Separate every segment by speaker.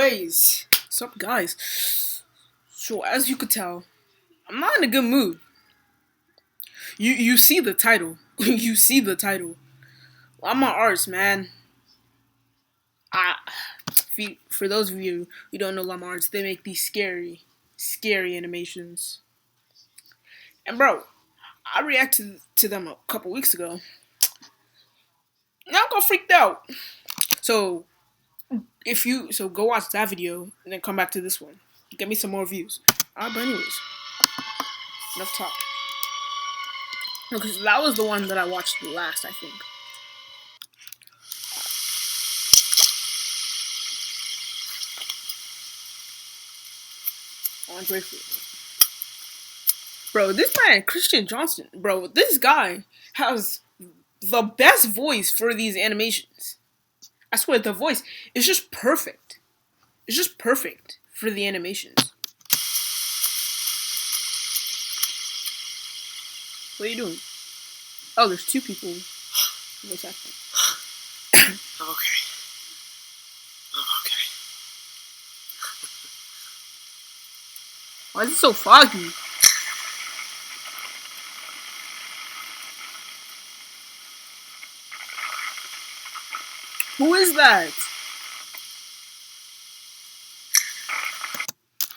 Speaker 1: guys? What's up, guys? So, as you could tell, I'm not in a good mood. You see the title. You see the title. Llama Arts, man. I, for those of you who don't know Llama Arts, they make these scary animations. And bro, I reacted to them a couple weeks ago. Now I got freaked out. So go watch that video and then come back to this one. Get me some more views. Alright, but anyways, enough talk. No, because that was the one that I watched last, I think. On Grapefruit. Bro, this man, Christian Johnston, bro, this guy has the best voice for these animations. I swear, the voice is just perfect. It's just perfect for the animations. What are you doing? Oh, there's two people. What's happening?
Speaker 2: I'm okay. I'm okay.
Speaker 1: Why is it so foggy? Who is that?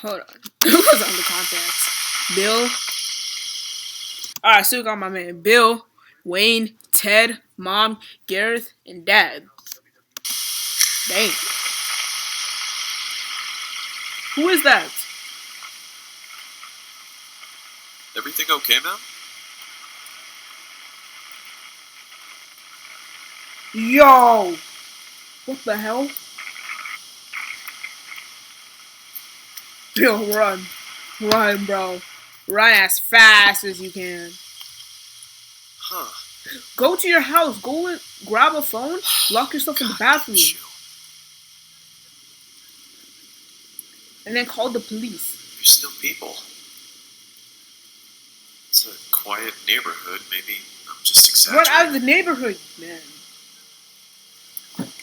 Speaker 1: Hold on. Who was on the contacts? Bill. Alright, still got my man Bill, Wayne, Ted, Mom, Gareth, and Dad. Dang. Who is that?
Speaker 2: Everything okay, man?
Speaker 1: Yo! What the hell? Yo, run. Run, bro. Run as fast as you can.
Speaker 2: Huh.
Speaker 1: Go to your house. Go and grab a phone. Lock yourself in the bathroom. And then call the police.
Speaker 2: There's still people. It's a quiet neighborhood. Maybe I'm just exaggerating.
Speaker 1: Run out of the neighborhood, man.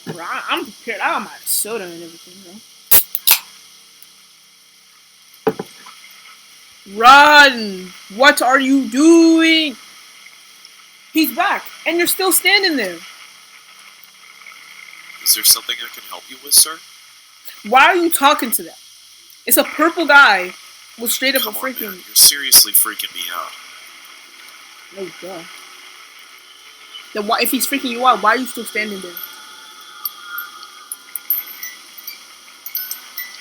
Speaker 1: Bro, I'm prepared. I got my soda and everything, bro. Run! What are you doing? He's back, and you're still standing there.
Speaker 2: Is there something I can help you with, sir?
Speaker 1: Why are you talking to that? It's a purple guy with straight up
Speaker 2: Come
Speaker 1: a
Speaker 2: on,
Speaker 1: freaking...
Speaker 2: man. You're seriously freaking me out.
Speaker 1: Oh, God. Then why, if he's freaking you out, why are you still standing there?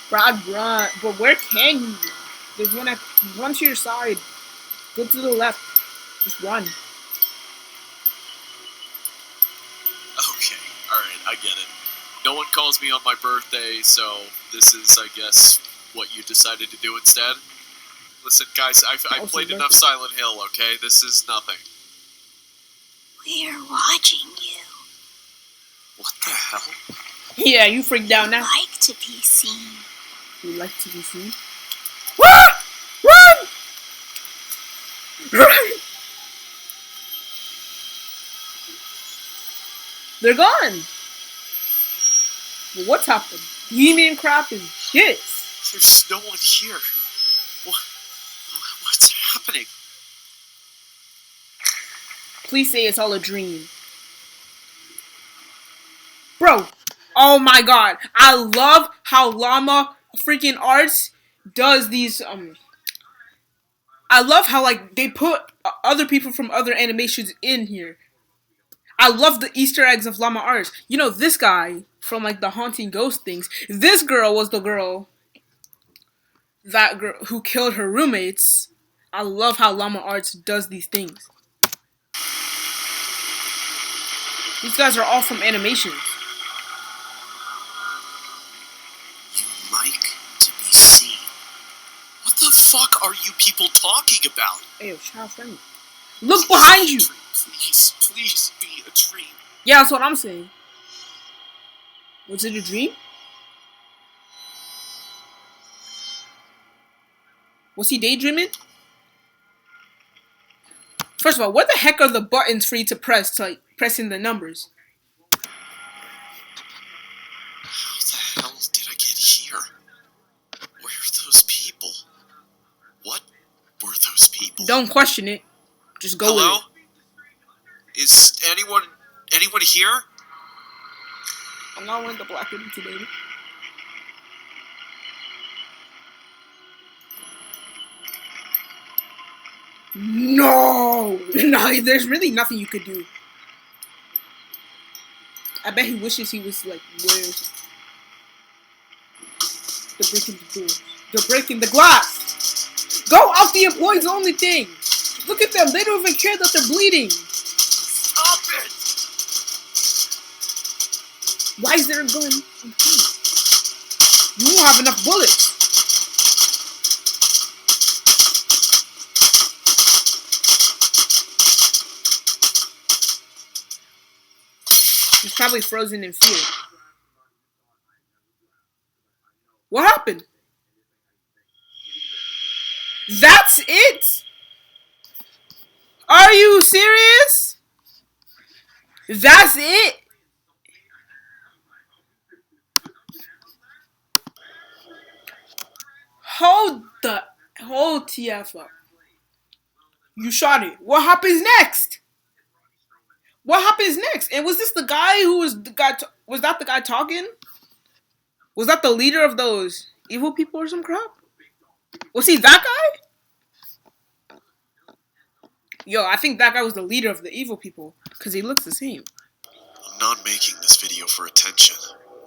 Speaker 1: Bro, I'd run. But where can you run? There's one at... Run to your side. Go to the left. Just run.
Speaker 2: Okay, alright, I get it. No one calls me on my birthday, so this is, I guess, what you decided to do instead? Listen, guys, I've played enough Silent Hill, okay? This is nothing.
Speaker 3: We're watching you.
Speaker 2: What the hell?
Speaker 1: Yeah, you freaked out now.
Speaker 3: You like to be seen.
Speaker 1: You like to be seen? Run! Run! Run! They're gone. What type of demon crap is this?
Speaker 2: There's no one here. What's happening?
Speaker 1: Please say it's all a dream. Bro, oh my god. I love how Llama freaking Arts does these, I love how, like, they put other people from other animations in here. I love the Easter eggs of Llama Arts. You know, this guy from, like, the haunting ghost things. This girl was the girl, that girl who killed her roommates. I love how Llama Arts does these things. These guys are all from animations.
Speaker 2: You like to be seen. What the fuck are you people talking about?
Speaker 1: Hey, yo, child friendly. Look behind you!
Speaker 2: Please be a dream.
Speaker 1: Yeah, that's what I'm saying. Was it a dream? Was he daydreaming? First of all, what the heck are the buttons for you to press to, like, press in the numbers?
Speaker 2: How the hell did I get here?
Speaker 1: Don't question it. Just go
Speaker 2: Hello?
Speaker 1: with it.
Speaker 2: Is anyone here?
Speaker 1: I'm not wearing the black hoodie today. No! No, there's really nothing you could do. I bet he wishes he was like wearing They're breaking the door. They're breaking the glass! Go out the employees only thing! Look at them, they don't even care that they're bleeding!
Speaker 2: Stop it!
Speaker 1: Why is there a gun? You won't have enough bullets! He's probably frozen in fear. What happened? That's it? Are you serious? That's it? Hold TF up. You shot it. What happens next? What happens next? And was this the guy who was the guy? Was that the guy talking? Was that the leader of those evil people or some crap? Was he that guy? Yo, I think that guy was the leader of the evil people because he looks the same.
Speaker 2: I'm not making this video for attention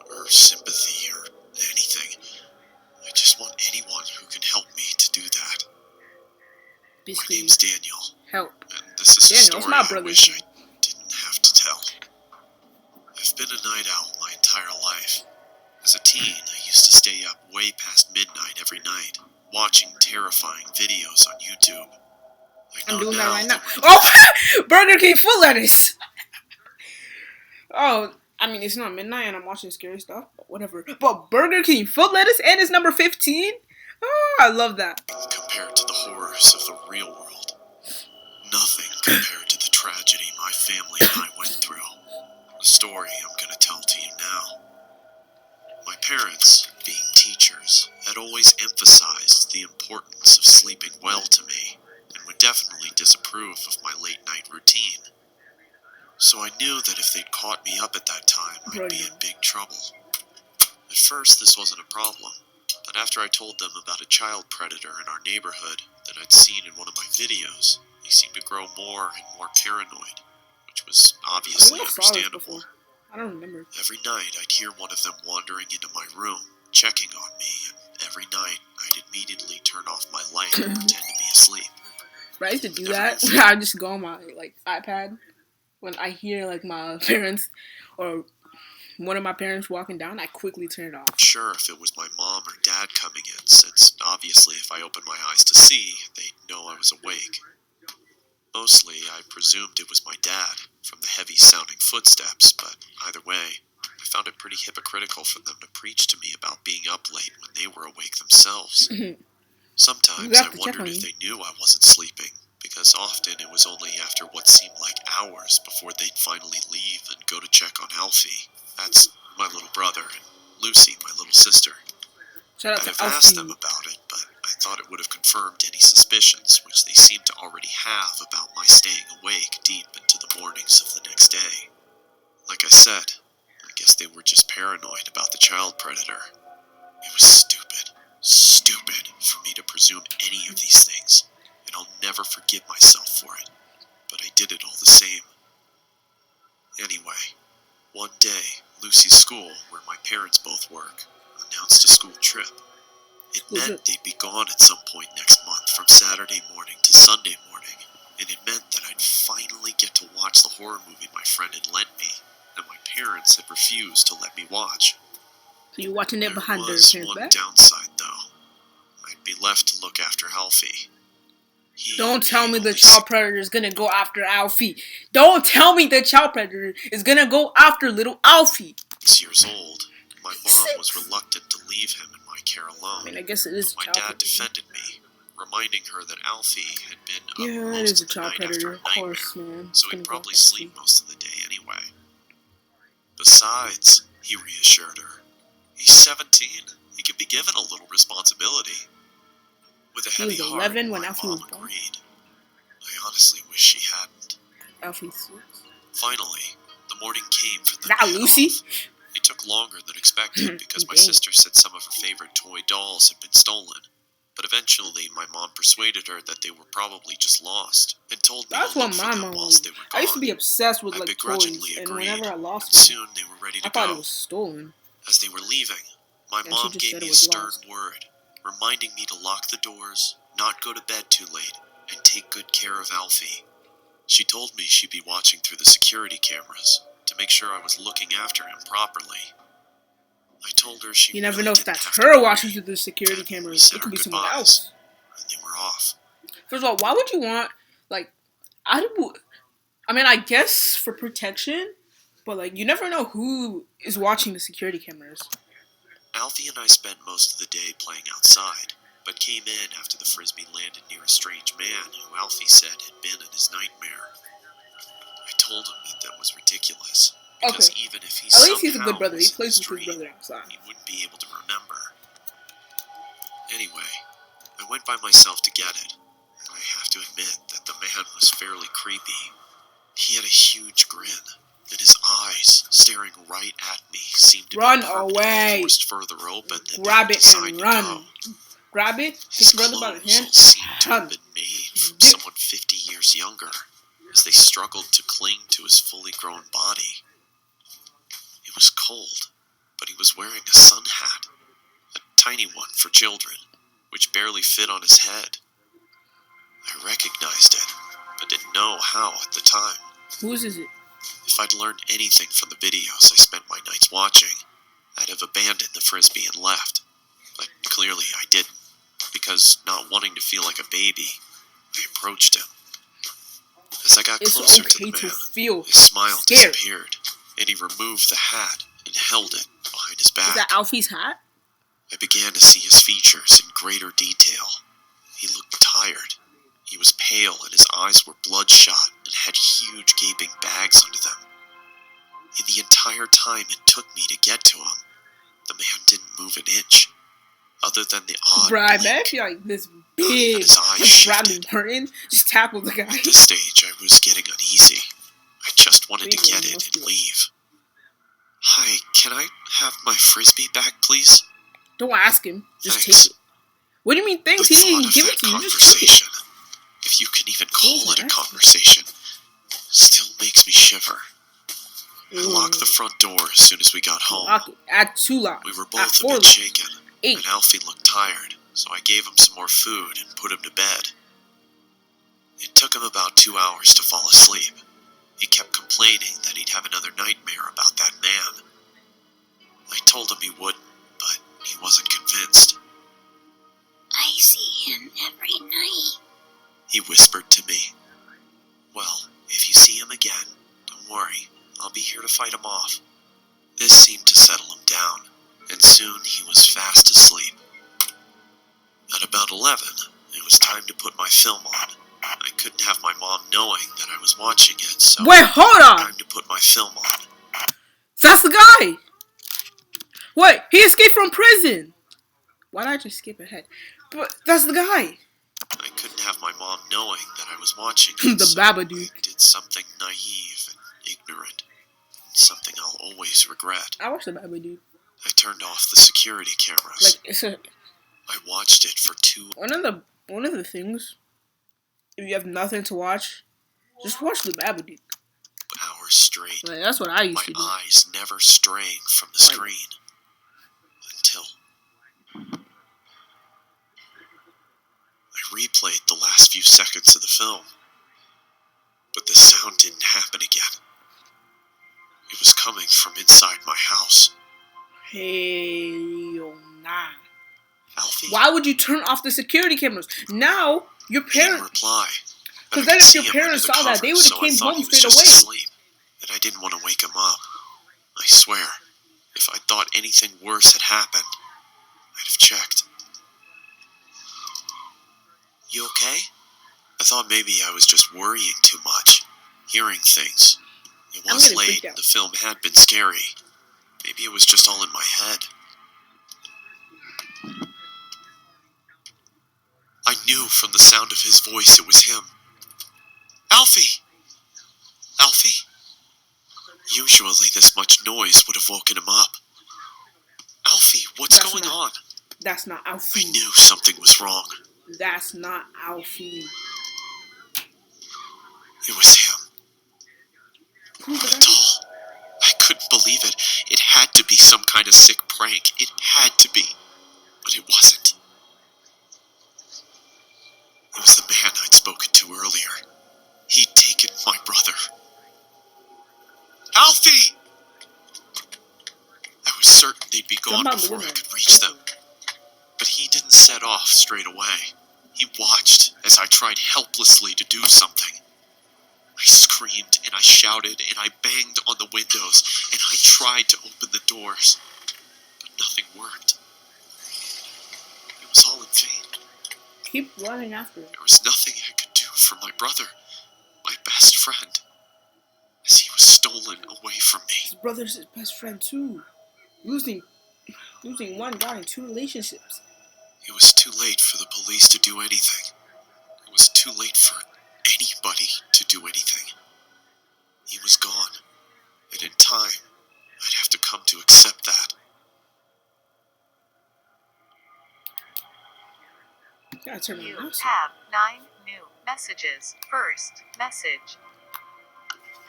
Speaker 2: or sympathy or anything. I just want anyone who can help me to do that.
Speaker 1: Basically,
Speaker 2: my name's Daniel.
Speaker 1: Help.
Speaker 2: And this is a
Speaker 1: Daniel's
Speaker 2: story
Speaker 1: my
Speaker 2: I
Speaker 1: brother.
Speaker 2: wish I didn't have to tell. I've been a night owl my entire life. As a teen, I used to stay up way past midnight every night, watching terrifying videos on YouTube.
Speaker 1: I'm doing that right now. Oh, Burger King foot lettuce. Oh, I mean, it's not midnight and I'm watching scary stuff, but whatever. But Burger King foot lettuce and it's number 15? Oh, I love that.
Speaker 2: Compared to the horrors of the real world, nothing compared to the tragedy my family and I went through. The story I'm going to tell to you now. My parents, being teachers, had always emphasized the importance of sleeping well to me, and would definitely disapprove of my late-night routine. So I knew that if they'd caught me up at that time, I'd be in big trouble. At first, this wasn't a problem, but after I told them about a child predator in our neighborhood that I'd seen in one of my videos, they seemed to grow more and more paranoid, which was obviously understandable.
Speaker 1: I don't remember.
Speaker 2: Every night, I'd hear one of them wandering into my room, checking on me, and every night, I'd immediately turn off my light and pretend to be asleep.
Speaker 1: Right, I used to do that. I just go on my iPad when I hear my parents or one of my parents walking down. I quickly turn it off.
Speaker 2: Sure, if it was my mom or dad coming in, since obviously if I opened my eyes to see, they'd know I was awake. Mostly, I presumed it was my dad, from the heavy-sounding footsteps, but either way, I found it pretty hypocritical for them to preach to me about being up late when they were awake themselves. Sometimes I wondered if they knew I wasn't sleeping, because often it was only after what seemed like hours before they'd finally leave and go to check on Alfie. That's my little brother, and Lucy, my little sister.
Speaker 1: Shout out
Speaker 2: I'd
Speaker 1: to
Speaker 2: have
Speaker 1: Alfie.
Speaker 2: asked them about it, but I thought it would have confirmed any suspicions which they seemed to already have about my staying awake deep into the mornings of the next day. Like I said, I guess they were just paranoid about the child predator. It was stupid for me to presume any of these things, and I'll never forgive myself for it, but I did it all the same. Anyway, one day, Lucy's school, where my parents both work, announced a school trip. It meant they'd be gone at some point next month from Saturday morning to Sunday morning, and it meant that I'd finally get to watch the horror movie my friend had lent me, and my parents had refused to let me watch.
Speaker 1: So you're watching it behind their
Speaker 2: parents'
Speaker 1: back?
Speaker 2: There was one downside, though. I'd be left to look after Alfie.
Speaker 1: Don't tell me the child predator is gonna go after Alfie. Don't tell me the child predator is gonna go after little Alfie.
Speaker 2: 6 years old. My mom was reluctant to leave him in my care alone.
Speaker 1: I mean, I guess it is.
Speaker 2: My dad defended me, reminding her that Alfie had been up
Speaker 1: it
Speaker 2: most
Speaker 1: is a
Speaker 2: of the
Speaker 1: child
Speaker 2: night
Speaker 1: predator,
Speaker 2: after
Speaker 1: of
Speaker 2: a
Speaker 1: course,
Speaker 2: nightmare,
Speaker 1: man.
Speaker 2: so he'd probably sleep most of the day anyway. Besides, he reassured her, he's 17. He could be given a little responsibility. With a heavy heart, my mom agreed. I honestly wish she hadn't.
Speaker 1: Alfie sucks.
Speaker 2: Finally, the morning came for the
Speaker 1: Not
Speaker 2: man
Speaker 1: Lucy.
Speaker 2: off. It took longer than expected because my
Speaker 1: Dang.
Speaker 2: sister said some of her favorite toy dolls had been stolen. But eventually, my mom persuaded her that they were probably just lost, and told me
Speaker 1: That's
Speaker 2: to
Speaker 1: what
Speaker 2: look for
Speaker 1: my
Speaker 2: them
Speaker 1: mom
Speaker 2: whilst
Speaker 1: was.
Speaker 2: they were gone.
Speaker 1: I used to be obsessed with
Speaker 2: I
Speaker 1: like toys,
Speaker 2: begrudgingly
Speaker 1: and
Speaker 2: agreed,
Speaker 1: whenever I
Speaker 2: and
Speaker 1: lost one,
Speaker 2: soon they were ready to
Speaker 1: I thought
Speaker 2: go.
Speaker 1: it was stolen.
Speaker 2: As they were leaving, my
Speaker 1: And she
Speaker 2: mom
Speaker 1: just
Speaker 2: gave
Speaker 1: said
Speaker 2: me
Speaker 1: it
Speaker 2: a
Speaker 1: was
Speaker 2: stern
Speaker 1: lost.
Speaker 2: word, reminding me to lock the doors, not go to bed too late, and take good care of Alfie. She told me she'd be watching through the security cameras to make sure I was looking after him properly. I told her she
Speaker 1: You never
Speaker 2: really
Speaker 1: know if
Speaker 2: didn't
Speaker 1: that's
Speaker 2: have to
Speaker 1: her
Speaker 2: worry,
Speaker 1: watching through the security
Speaker 2: and we
Speaker 1: cameras.
Speaker 2: said
Speaker 1: It could
Speaker 2: our
Speaker 1: be someone
Speaker 2: goodbyes,
Speaker 1: else.
Speaker 2: and they were off.
Speaker 1: First of all, why would you want like I mean, I guess for protection, but like you never know who is watching the security cameras.
Speaker 2: Alfie and I spent most of the day playing outside, but came in after the frisbee landed near a strange man who Alfie said had been in his nightmare. I told him that was ridiculous, because
Speaker 1: Okay.
Speaker 2: even if he
Speaker 1: At least he's a
Speaker 2: somehow
Speaker 1: good brother. He
Speaker 2: was in
Speaker 1: plays
Speaker 2: his
Speaker 1: with his
Speaker 2: dream,
Speaker 1: brother outside.
Speaker 2: he wouldn't be able to remember. Anyway, I went by myself to get it, and I have to admit that the man was fairly creepy. He had a huge grin, and his eyes, staring right at me, seemed to
Speaker 1: Run
Speaker 2: be permanently
Speaker 1: away.
Speaker 2: forced further open than
Speaker 1: Grab
Speaker 2: they
Speaker 1: it
Speaker 2: designed
Speaker 1: and
Speaker 2: to
Speaker 1: run.
Speaker 2: go.
Speaker 1: Grab it,
Speaker 2: His
Speaker 1: take your brother by the
Speaker 2: clothes
Speaker 1: hand,
Speaker 2: all seemed to have
Speaker 1: run.
Speaker 2: been made from
Speaker 1: Yeah.
Speaker 2: someone 50 years younger, as they struggled to cling to his fully grown body. It was cold, but he was wearing a sun hat, a tiny one for children, which barely fit on his head. I recognized it, but didn't know how at the time.
Speaker 1: Whose is it?
Speaker 2: If I'd learned anything from the videos I spent my nights watching, I'd have abandoned the frisbee and left. But clearly I didn't, because not wanting to feel like a baby, I approached him. As I got
Speaker 1: It's
Speaker 2: closer to
Speaker 1: okay
Speaker 2: the
Speaker 1: to
Speaker 2: man,
Speaker 1: feel
Speaker 2: his smile
Speaker 1: scared.
Speaker 2: disappeared, and he removed the hat and held it behind his back.
Speaker 1: Is that Alfie's hat?
Speaker 2: I began to see his features in greater detail. He looked tired. He was pale and his eyes were bloodshot and had huge gaping bags under them. In the entire time it took me to get to him, the man didn't move an inch, other than the odd
Speaker 1: Bruh, I bet
Speaker 2: blink.
Speaker 1: if you're like this
Speaker 2: Not
Speaker 1: big,
Speaker 2: even his eyes
Speaker 1: like Bradley
Speaker 2: shifted.
Speaker 1: Martin, just tackle the guy.
Speaker 2: At this stage, I was getting uneasy. I just wanted to
Speaker 1: Maybe
Speaker 2: get
Speaker 1: it
Speaker 2: it
Speaker 1: must
Speaker 2: and
Speaker 1: be.
Speaker 2: leave. Hi, can I have my frisbee back, please?
Speaker 1: Don't ask him. Just
Speaker 2: Thanks.
Speaker 1: take it. What do you mean thanks?
Speaker 2: The
Speaker 1: He didn't even
Speaker 2: thought of
Speaker 1: give
Speaker 2: that
Speaker 1: it to you. Just take it.
Speaker 2: conversation, if you can even call it a
Speaker 1: nice.
Speaker 2: conversation, still makes me shiver. I locked the front door as soon as we got home.
Speaker 1: Lock it. Add 2 locks.
Speaker 2: We were
Speaker 1: Add
Speaker 2: both a
Speaker 1: 4
Speaker 2: bit
Speaker 1: locks.
Speaker 2: shaken,
Speaker 1: 8.
Speaker 2: and Alfie looked tired, so I gave him some more food and put him to bed. It took him about 2 hours to fall asleep. He kept complaining that he'd have another nightmare about that man. I told him he wouldn't, but he wasn't convinced.
Speaker 3: I see him every night.
Speaker 2: He whispered to me. Well, if you see him again, don't worry, I'll be here to fight him off. This seemed to settle him down, and soon he was fast asleep. At about 11, it was time to put my film on. I couldn't have my mom knowing that I was watching it, so
Speaker 1: Wait, hold on.
Speaker 2: time to put my film on.
Speaker 1: That's the guy. Wait, he escaped from prison. Why did I just skip ahead? But that's the guy.
Speaker 2: I couldn't have my mom knowing that I was watching
Speaker 1: The
Speaker 2: it, so
Speaker 1: Babadook.
Speaker 2: I did something naive and ignorant. Something I'll always regret.
Speaker 1: I watched the Babadook.
Speaker 2: I turned off the security cameras.
Speaker 1: Like it's a
Speaker 2: I watched it for 2
Speaker 1: one of the things. If you have nothing to watch, just watch the Babadook.
Speaker 2: hours straight.
Speaker 1: Like, that's what I used
Speaker 2: My
Speaker 1: to do.
Speaker 2: eyes never straying from the screen. Until I replayed the last few seconds of the film. But the sound didn't happen again. It was coming from inside my house.
Speaker 1: Hell nah.
Speaker 2: Alfie?
Speaker 1: Why would you turn off the security cameras? Now your
Speaker 2: He didn't
Speaker 1: parents.
Speaker 2: reply.
Speaker 1: 'Cause
Speaker 2: I
Speaker 1: then
Speaker 2: could
Speaker 1: if
Speaker 2: see
Speaker 1: your
Speaker 2: him
Speaker 1: parents
Speaker 2: under the
Speaker 1: saw that, they
Speaker 2: covers,
Speaker 1: would've
Speaker 2: so
Speaker 1: came
Speaker 2: I thought
Speaker 1: home
Speaker 2: he was
Speaker 1: straight
Speaker 2: just
Speaker 1: away.
Speaker 2: asleep, and I didn't want to wake him up. I swear, if I thought anything worse had happened, I'd have checked. You okay? I thought maybe I was just worrying too much, hearing things. It
Speaker 1: I'm
Speaker 2: was
Speaker 1: getting
Speaker 2: late,
Speaker 1: freaked
Speaker 2: and
Speaker 1: out.
Speaker 2: the film had been scary. Maybe it was just all in my head. I knew from the sound of his voice it was him. Alfie! Alfie? Usually this much noise would have woken him up. Alfie, what's going on?
Speaker 1: That's not Alfie.
Speaker 2: I knew something was wrong.
Speaker 1: That's not Alfie.
Speaker 2: It was him. Tall. I couldn't believe it. It had to be some kind of sick prank. It had to be. But it wasn't. It was the man I'd spoken to earlier. He'd taken my brother. Alfie! I was certain they'd be gone before I could reach them. But he didn't set off straight away. He watched as I tried helplessly to do something. I screamed and I shouted and I banged on the windows and I tried to open the doors. But nothing worked. It was all in vain.
Speaker 1: Keep running after it.
Speaker 2: There was nothing I could do for my brother, my best friend, as he was stolen away from me.
Speaker 1: His brother's his best friend too. Losing one guy in 2 relationships.
Speaker 2: It was too late for the police to do anything. It was too late for anybody to do anything. He was gone, and in time, I'd have to come to accept that.
Speaker 3: You have 9 new messages. First message.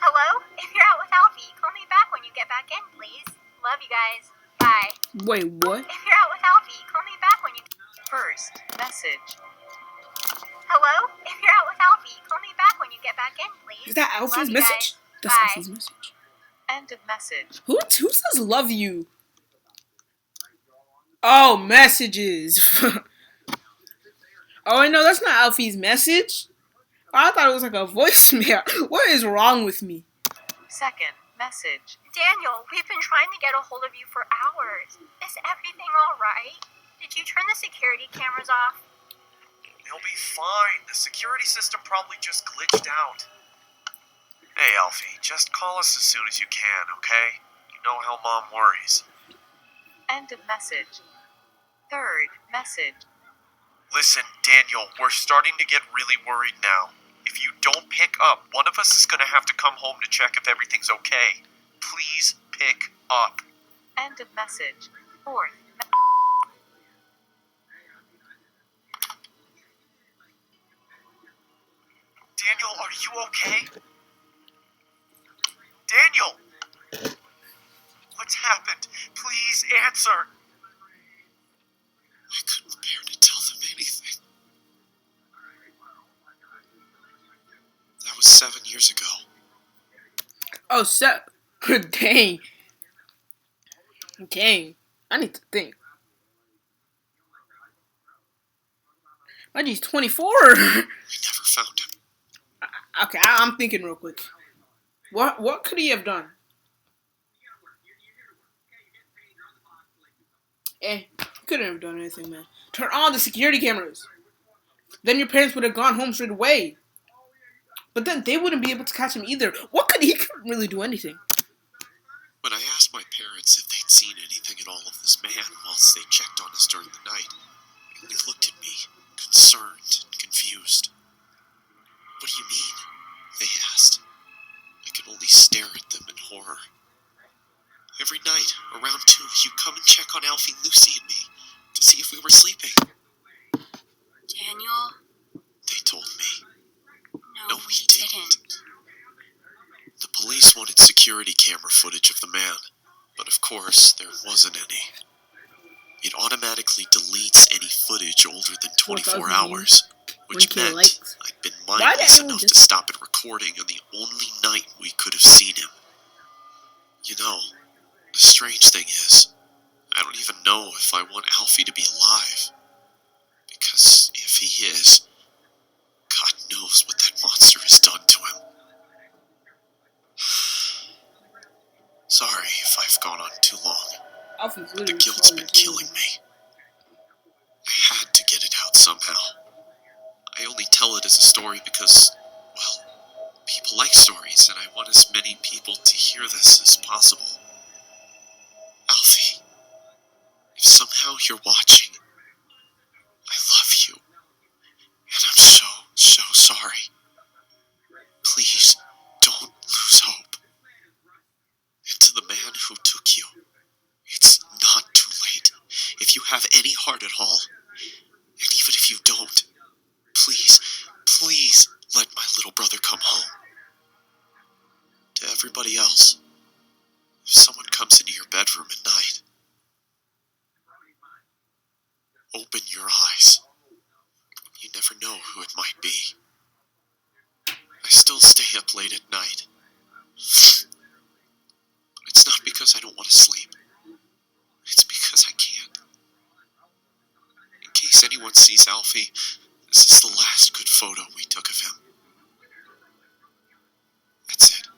Speaker 3: Hello? If you're out with Alfie, call me back when you get back in, please. Love you guys. Bye.
Speaker 1: Wait, what?
Speaker 3: If you're out with Alfie, call me back when you... First message. Hello? If you're out with Alfie, call me back when you get back in, please.
Speaker 1: Is that Alfie's message? That's
Speaker 3: Bye.
Speaker 1: Alfie's message.
Speaker 3: End of message.
Speaker 1: Who says love you? Oh, messages. Oh, no, that's not Alfie's message. Oh, I thought it was like a voicemail. What is wrong with me?
Speaker 3: Second message. Daniel, we've been trying to get a hold of you for hours. Is everything all right? Did you turn the security cameras off?
Speaker 4: They'll be fine. The security system probably just glitched out. Hey, Alfie, just call us as soon as you can, okay? You know how Mom worries.
Speaker 3: End of message. Third message.
Speaker 4: Listen, Daniel, we're starting to get really worried now. If you don't pick up, one of us is going to have to come home to check if everything's okay. Please pick up.
Speaker 3: End of message. Fourth.
Speaker 4: Daniel, are you okay? Daniel! What's happened? Please answer.
Speaker 2: I couldn't bear to tell them anything. That was 7 years ago.
Speaker 1: Oh, dang. Dang. I need to think. My G's 24.
Speaker 2: I never found him.
Speaker 1: Okay, I'm thinking real quick. What could he have done? He couldn't have done anything, man. Turn on the security cameras. Then your parents would have gone home straight away. But then they wouldn't be able to catch him either. He couldn't really do anything.
Speaker 2: When I asked my parents if they'd seen anything at all of this man whilst they checked on us during the night, they looked at me, concerned and confused. What do you mean? They asked. I could only stare at them in horror. Every night, around 2, you'd come and check on Alfie, Lucy, and me to see if we were sleeping.
Speaker 3: Daniel?
Speaker 2: They told me.
Speaker 3: No, we didn't.
Speaker 2: The police wanted security camera footage of the man, but of course, there wasn't any. It automatically deletes any footage older than 24 hours, which meant I'd been mindless enough to stop it recording on the only night we could have seen him. You know, the strange thing is, I don't even know if I want Alfie to be alive. Because if he is, God knows what that monster has done to him. Sorry if I've gone on too long. But the guilt's been killing me. I had to get it out somehow. I only tell it as a story because, well, people like stories, and I want as many people to hear this as possible. Alfie, if somehow you're watching, I love you, and I'm so sorry. have any heart at all, and even if you don't, please, please let my little brother come home. To everybody else, if someone comes into your bedroom at night, open your eyes. You never know who it might be. I still stay up late at night. It's not because I don't want to sleep. It's because I can't. In case anyone sees Alfie, this is the last good photo we took of him. That's it.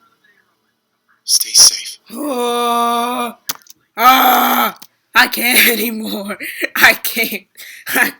Speaker 2: Stay safe.
Speaker 1: I can't anymore. I can't.